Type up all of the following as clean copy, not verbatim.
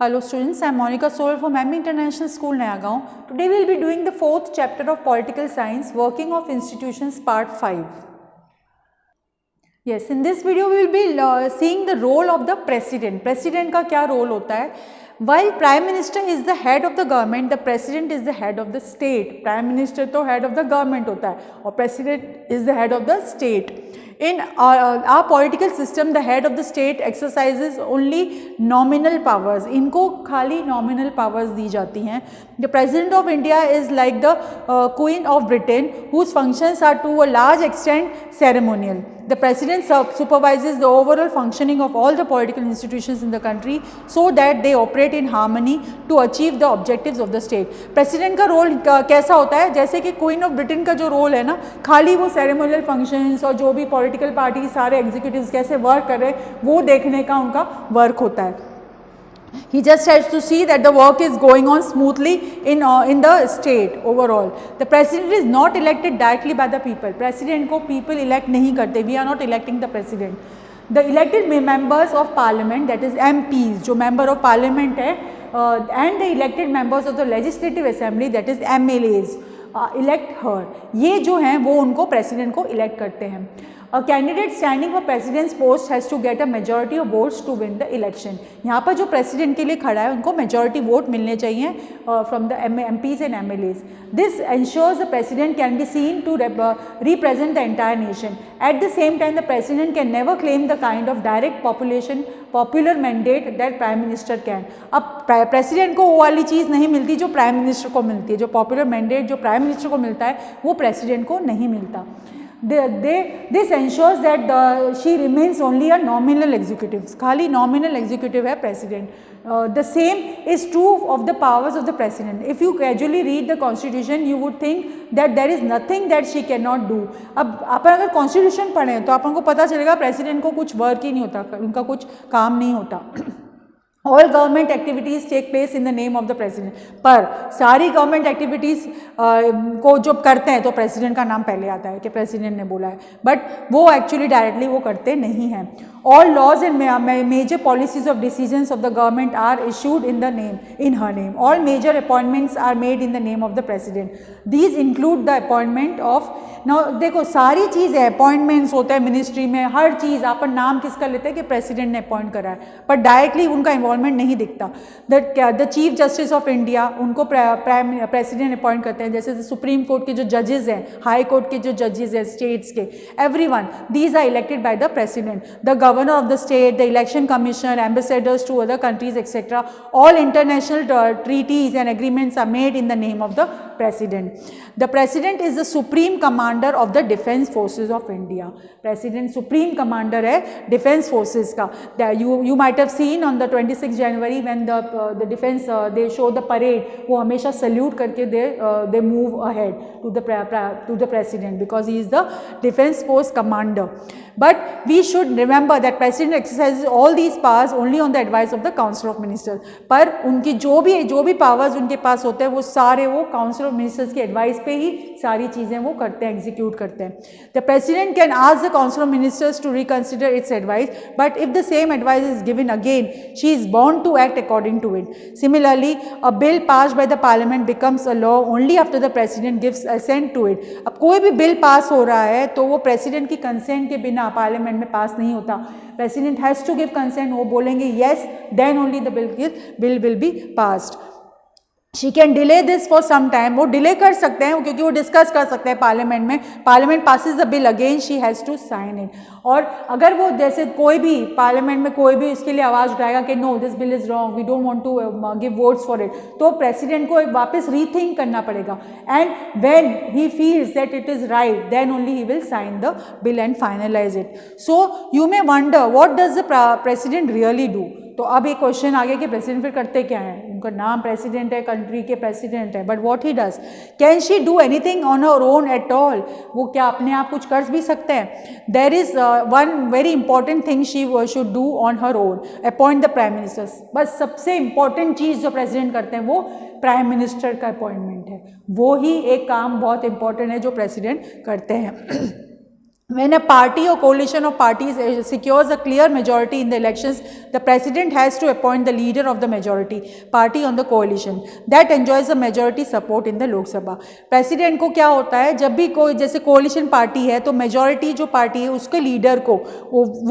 Hello students, I am Monica Soul from MB International School, Nayagaon. Today we will be doing the 4th chapter of Political Science, Working of Institutions, Part 5. Yes, in this video we will be seeing the role of the President. President का क्या role होता है? While Prime Minister is the head of the government, the President is the head of the state. Prime Minister तो head of the government होता है और President is the head of the state. In our political system, the head of the state exercises only nominal powers. इनको खाली nominal powers दी जाती हैं. The President of India is like the Queen of Britain, whose functions are to a large extent ceremonial. The President supervises the overall functioning of all the political institutions in the country so that they operate in harmony to achieve the objectives of the state. President का role कैसा होता है? जैसे कि Queen of Britain का जो role है ना, खाली वो ceremonial functions और जो भी political party सारे executives कैसे work कर रहे हैं वो देखने का उनका work होता है. He just has to see that the work is going on smoothly in the state overall. The president is not elected directly by the people. President को people elect नहीं करते. We are not electing the president. The elected members of parliament, that is MPs, जो member of parliament है, and the elected members of the legislative assembly, that is MLAs, elect her. ये जो हैं वो उनको president को elect करते हैं. A candidate standing for president's post has to get a majority of votes to win the election. यहाँ पर जो president के लिए खड़ा है उनको majority vote मिलने चाहिए from the MPs and MLAs. This ensures the president can be seen to represent the entire nation. At the same time, the president can never claim the kind of direct popular mandate that prime minister can. अब president को वो वाली चीज़ नहीं मिलती जो prime minister को मिलती है. जो popular mandate जो prime minister को मिलता है वो president को नहीं मिलता. This ensures that she remains only a nominal executive. खाली nominal executive है president. The same is true of the powers of the president. If you gradually read the constitution, you would think that there is nothing that she cannot do. अब अपन अगर constitution पढ़ें तो अपन को पता चलेगा president को कुछ work ही नहीं होता, उनका कुछ काम नहीं होता. All government activities take place in the name of the president. पर सारी government activities को जब करते हैं तो president का नाम पहले आता है कि president ने बोला है, but वो actually directly वो करते नहीं हैं. All laws and major policies of decisions of the government are issued in her name. All major appointments are made in the name of the president. These include the appointment of, now देखो सारी चीज़ें appointments होता है ministry में, हर चीज़ अपन नाम किसका लेते हैं कि president ने appoint करा है, पर directly उनका involvement नहीं दिखता. The chief justice of India उनको president appoint करते हैं, जैसे supreme court के जो judges हैं, high court के जो judges हैं states के, everyone these are elected by the president. The governor of the state, the election commissioner, ambassadors to other countries, etc. All international treaties and agreements are made in the name of the president. The president is the supreme commander of the defense forces of India. President supreme commander है defense forces का. You might have seen on the 26th January when the defense they show the parade, वो हमेशा salute करके they move ahead to the president because he is the defense force commander. But we should remember that president exercises all these powers only on the advice of the council of ministers. पर उनकी जो भी powers उनके पास होते हैं वो सारे वो council of ministers की advice पे ही सारी चीज़ें वो करते हैं, execute करते हैं. The president can ask the council of ministers to reconsider its advice, but if the same advice is given again, she is bound to act according to it. Similarly, a bill passed by the parliament becomes a law only after the president gives assent to it. अब कोई भी bill pass हो रहा है तो वो president की consent के बिना पार्लियामेंट में पास नहीं होता. President has to give consent. वो बोलेंगे yes, then only the bill will be passed. She can delay this for some time. वो डिले कर सकते हैं क्योंकि वो डिस्कस कर सकते हैं पार्लियामेंट में. Parliament passes the bill again, she has to sign it. और अगर वो जैसे कोई भी पार्लियामेंट में कोई भी इसके लिए आवाज़ उठाएगा कि no this bill is wrong, we don't want to give votes for it, तो प्रेसिडेंट को एक वापस रीथिंक करना पड़ेगा. And when he feels that it is right, then only he will sign the bill and finalise it. So you may wonder what does the president really do. तो अब एक question आ गया कि प्रेसिडेंट फिर करते क्या है. उनका नाम प्रेसिडेंट है, कंट्री के प्रेसिडेंट है, but what he does, can she do anything on her own at all. वो क्या अपने आप कुछ कर भी सकते हैं. There is one very important thing she should do on her own, appoint the prime ministers. बस सबसे इंपॉर्टेंट चीज़ जो प्रेसिडेंट करते हैं वो प्राइम मिनिस्टर का अपॉइंटमेंट है. वो ही एक काम बहुत इंपॉर्टेंट है जो प्रेसिडेंट करते हैं. When a party or coalition of parties secures a clear majority in the elections, the president has to appoint the leader of the majority party on the coalition that enjoys a majority support in the Lok Sabha. President को क्या होता है, जब भी कोई जैसे coalition party है तो majority जो party है उसके leader को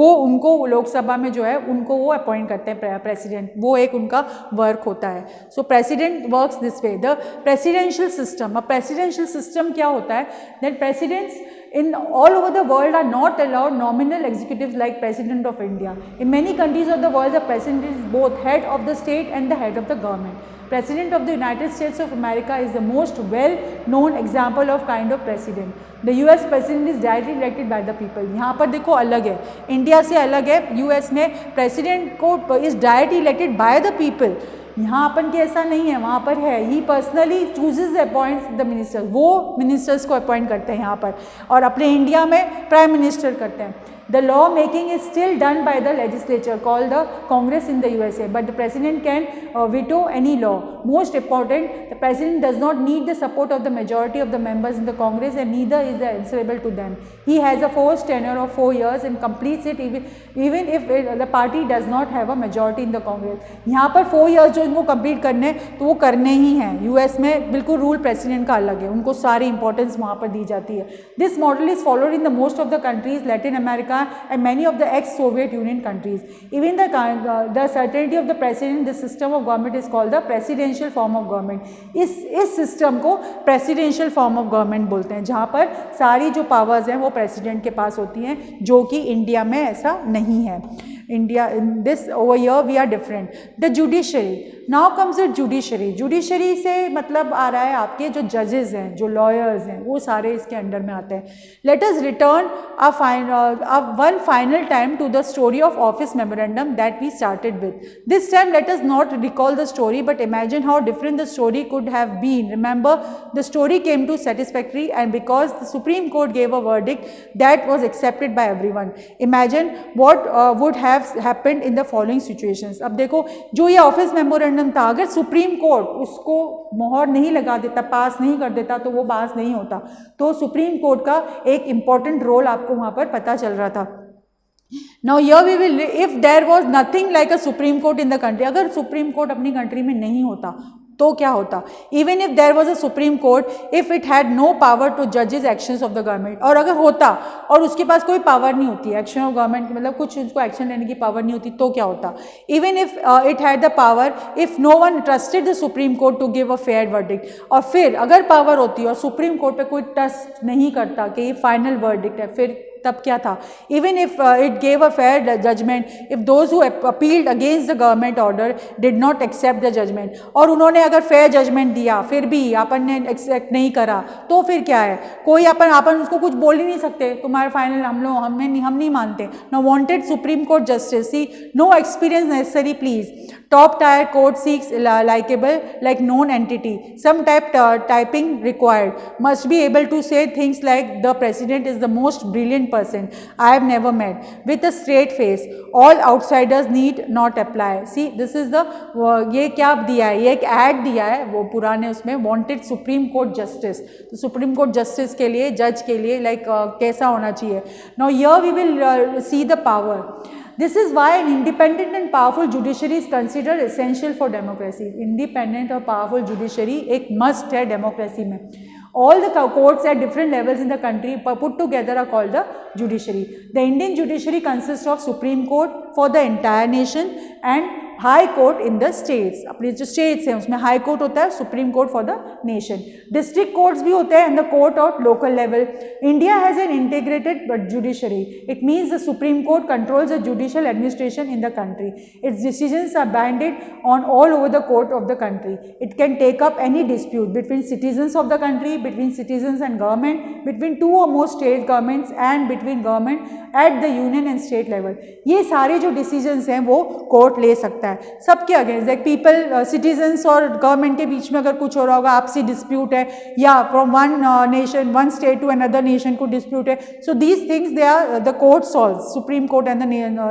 वो उनको लोक सभा में जो है उनको वो अपॉइंट करते हैं president, वो एक उनका वर्क होता है. So president works this way. The presidential system, a presidential system क्या होता है, that presidents in all over the world are not allowed nominal executives like President of India. In many countries of the world, the president is both head of the state and the head of the government. President of the United States of America is the most well known example of kind of president. The US president is directly elected by the people. यहाँ पर देखो अलग है, India से अलग है. US में president को is directly elected by the people. यहाँ अपन के ऐसा नहीं है, वहाँ पर है ही personally chooses appoints the ministers, वो मिनिस्टर्स को अपॉइंट करते हैं यहाँ पर, और अपने इंडिया में प्राइम मिनिस्टर करते हैं. The law making is still done by the legislature called the Congress in the USA, but the president can veto any law. Most important, the president does not need the support of the majority of the members in the Congress and neither is the answerable to them. He has a forced tenure of 4 years and completes it even if the party does not have a majority in the Congress. यहाँ पर 4 years जो इनको complete करने तो वो करने ही हैं. US में बिल्कुल रूल प्रेसिडेंट का अलग है, उनको सारी इंपॉर्टेंस वहाँ पर दी जाती है. This model is followed in the most of the countries, Latin America and many of the ex-Soviet Union countries. Even the certainty of the president, the system of government is called the presidential form of government. इस system को presidential form of government बोलते हैं, जहाँ पर सारी जो powers हैं वो प्रेसिडेंट के पास होती हैं, जो कि इंडिया में ऐसा नहीं है. India, in this over here we are different. The judiciary, now comes the judiciary. Judiciary से मतलब आ रहा है आपके जो judges हैं, जो lawyers हैं, वो सारे इसके अंडर में आते हैं. Let us return one final time to the story of office memorandum that we started with. This time let us not recall the story but imagine how different the story could have been. Remember, the story came to satisfactory and because the Supreme Court gave a verdict that was accepted by everyone. Imagine what would have happened in the following situations. अब देखो, जो ये office memorandum था, अगर supreme court उसको मोहर नहीं लगा देता, पास नहीं कर देता, तो वो पास नहीं होता. तो सुप्रीम कोर्ट का एक इंपॉर्टेंट रोल आपको वहां पर पता चल रहा था. Now here we will, if there was nothing like a Supreme Court in the country, अगर सुप्रीम कोर्ट अपनी कंट्री में नहीं होता तो क्या होता. Even if there was a supreme court, if it had no power to जजेस actions of the government, और अगर होता और उसके पास कोई पावर नहीं होती एक्शन ऑफ गवर्नमेंट की, मतलब कुछ उसको एक्शन लेने की पावर नहीं होती, तो क्या होता. Even if it had the power, if no one trusted the supreme court to give a fair verdict, और फिर अगर पावर होती और सुप्रीम कोर्ट पे कोई ट्रस्ट नहीं करता कि ये फाइनल वर्डिक्ट है, फिर तब क्या था. Even if it gave a fair judgment, if those who appealed against the government order did not accept the judgment, और उन्होंने अगर फेयर जजमेंट दिया फिर भी अपन ने एक्सेप्ट नहीं करा, तो फिर क्या है, कोई अपन उसको कुछ बोल ही नहीं सकते, तुम्हारे फाइनल हम नहीं मानते. No wanted supreme court justice, see no experience necessary please. Top tier court seeks likable like known entity. Some typing required. Must be able to say things like the president is the most brilliant person I have never met. With a straight face. All outsiders need not apply. See, this is the ये क्या दिया है, ये एक ad दिया है वो पुराने उसमें, wanted supreme court justice. तो सुप्रीम कोर्ट जस्टिस के लिए, जज के लिए like कैसा होना चाहिए. Now here we will see the power. This is why an independent and powerful judiciary is considered essential for democracy. Independent और powerful judiciary एक must है democracy में. All the courts at different levels in the country put together are called the judiciary. The Indian judiciary consists of Supreme Court for the entire nation and high court in the states. अपने जो states हैं उसमें high court होता है, supreme court for the nation. District courts भी होते हैं and the court of local level. India has an integrated judiciary. It means the supreme court controls the judicial administration in the country. Its decisions are binded on all over the court of the country. It can take up any dispute between citizens of the country, between citizens and government, between two और more state governments and between government at the union and state level. ये सारे जो decisions हैं वो court ले सकता है सबके अगेंस्ट. लाइक पीपल, सिटीजन्स और गवर्नमेंट के बीच में अगर कुछ हो रहा होगा, आपसी डिस्प्यूट है, या from one nation, one state to another nation को डिस्प्यूट है, so these things they are the court solves. Supreme court and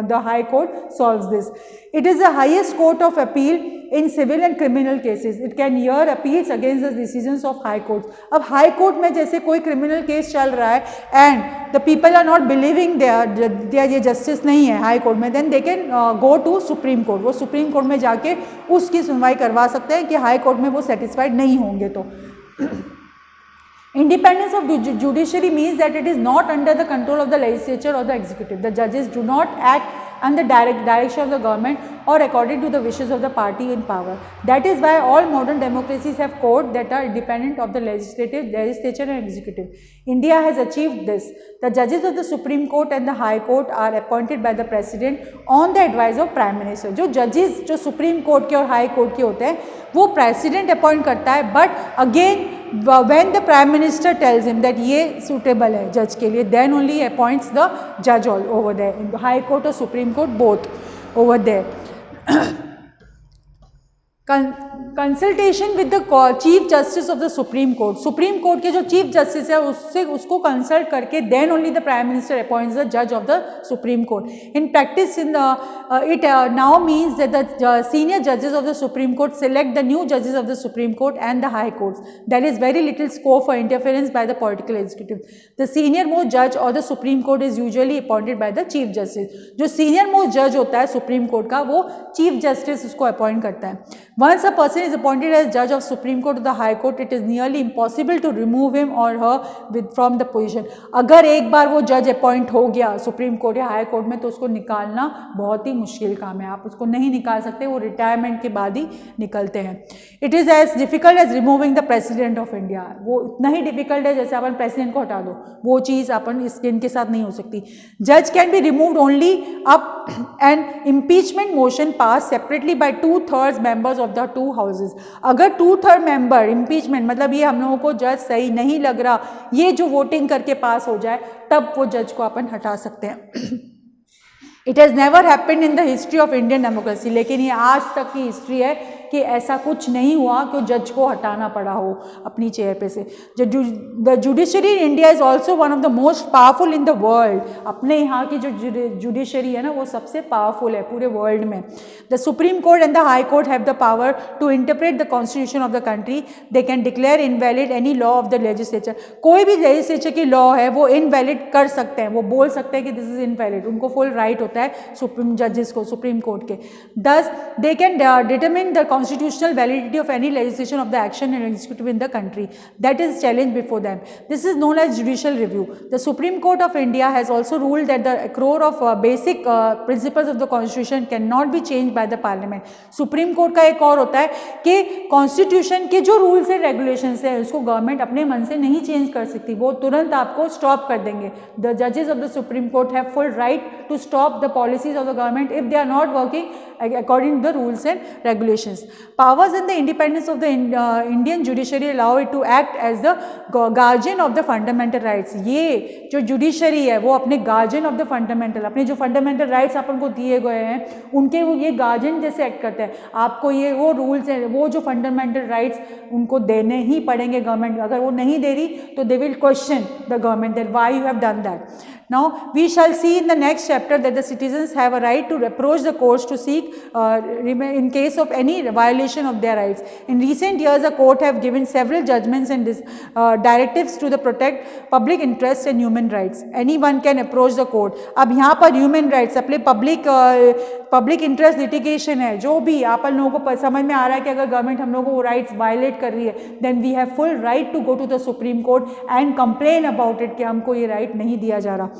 the high court solves this. It is the highest court of appeal in civil and criminal cases. It can hear appeals against the decisions of high court. अब high court में जैसे कोई criminal case चल रहा है and the people are not believing there ये justice नहीं है हाई कोर्ट में, then they can go to supreme court. वो सुप्रीम कोर्ट में जाके उसकी सुनवाई करवा सकते हैं कि हाई कोर्ट में वो सेटिस्फाइड नहीं होंगे. तो independence of judiciary means that it is not under the control of the legislature or the executive. The judges do not act under direct direction of the government or according to the wishes of the party in power. That is why all modern democracies have courts that are independent of the legislature and executive. India has achieved this. The judges of the Supreme Court and the High Court are appointed by the President on the advice of Prime Minister. जो judges जो Supreme Court के और High Court के होते हैं वो President appoint करता है, but again when the Prime Minister tells him that ये suitable है judge के लिए, then only he appoints the judge all over there in the High Court or Supreme Court, both over there. Consultation with the chief justice of the supreme court. Supreme court के जो chief justice है उससे उसको consult करके then only the prime minister appoints the जज of the supreme court. In practice in it now means that the senior जजेस of the supreme court select the new judges of the Supreme Court and the High Courts. There is very little scope for interference by the political executive. The senior most judge or the Supreme Court is usually appointed by the Chief Justice. जो senior most judge होता है Supreme Court का वो Chief Justice उसको appoint करता है. Once a person is appointed as judge of Supreme Court or the High Court, it is nearly impossible to remove him or her from the position. अगर एक बार वो जज appoint हो गया सुप्रीम कोर्ट या हाई कोर्ट में तो उसको निकालना बहुत ही मुश्किल काम है. आप उसको नहीं निकाल सकते, वो रिटायरमेंट के बाद ही निकलते हैं. It is as difficult as removing the president of India. वो इतना ही डिफिकल्ट है जैसे अपन प्रेसिडेंट को हटा दो, वो चीज़ अपन इनके साथ नहीं हो सकती. जज can be removed only up and impeachment motion pass separately by 2/3 members of the 2 houses. अगर 2/3 मेंबर इम्पीचमेंट मतलब ये हम लोगों को जज सही नहीं लग रहा, ये जो वोटिंग करके पास हो जाए तब वो जज को अपन हटा सकते हैं. It has never happened in the history of Indian democracy. लेकिन ये आज तक की हिस्ट्री है कि ऐसा कुछ नहीं हुआ कि जज को हटाना पड़ा हो अपनी चेयर पे से. The judiciary in India is also one of the most powerful in the world. अपने यहाँ की जो जुडिशरी है ना वो सबसे पावरफुल है पूरे वर्ल्ड में. The supreme court and the high court have the power to interpret the constitution of the country. They can declare invalid any law of the legislature. कोई भी लेजिस्लेचर की लॉ है वो इनवैलिड कर सकते हैं, वो बोल सकते हैं कि दिस इज इनवैलिड. उनको फुल राइट होता है सुप्रीम जजेस को, सुप्रीम कोर्ट के. दस they can determine the constitutional validity of any legislation of the action and executive in the country that is challenged before them. This is known as judicial review. The Supreme Court of India has also ruled that the core of basic principles of the constitution cannot be changed by the parliament. Supreme Court का एक और होता है कि constitution के जो rules and regulations है उसको government अपने मन से नहीं change कर सकती, वो तुरंत आपको stop कर देंगे. The judges of the Supreme Court have full right to stop the policies of the government if they are not working according to the rules and regulations. Powers and the independence of the Indian judiciary allow it to act as the guardian of the fundamental rights. ये जो judiciary है वो अपने guardian of the fundamental, अपने जो fundamental rights अपन को दिए गए हैं उनके वो ये guardian जैसे act करते हैं. आपको ये वो rules हैं, वो जो fundamental rights उनको देने ही पड़ेंगे गवर्नमेंट. अगर वो नहीं दे रही तो they will question the government that why you have done that. Now we shall see in the next chapter that the citizens have a right to approach the courts to seek in case of any violation of their rights. In recent years, the court have given several judgments and directives to the protect public interests and human rights. Anyone can approach the court. अब यहाँ पर human rights अपने public interest litigation है, जो भी आप लोगों को समझ में आ रहा है कि अगर गवर्नमेंट हम लोगों को वो rights violate कर रही है, then we have full right to go to the Supreme Court and complain about it कि हमको ये right नहीं दिया जा रहा.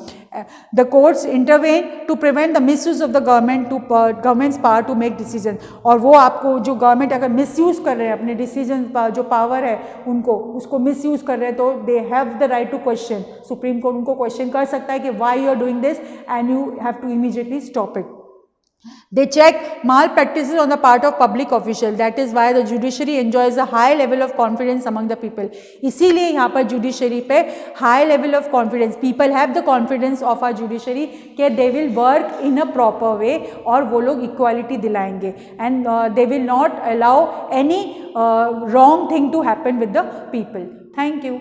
The courts intervene to prevent the misuse of the government's power to make decisions. और वो आपको जो गवर्नमेंट अगर misuse कर रहे हैं अपने decision जो power है उनको उसको misuse कर रहे हैं तो they have the right to question. Supreme Court उनको question कर सकता है कि why you are doing this and you have to immediately stop it. They check malpractices on the part of public officials. That is why the judiciary enjoys a high level of confidence among the people. इसीलिए यहाँ पर judiciary पे high level of confidence. People have the confidence of our judiciary कि they will work in a proper way और वो लोग equality दिलाएंगे and they will not allow any wrong thing to happen with the people. Thank you.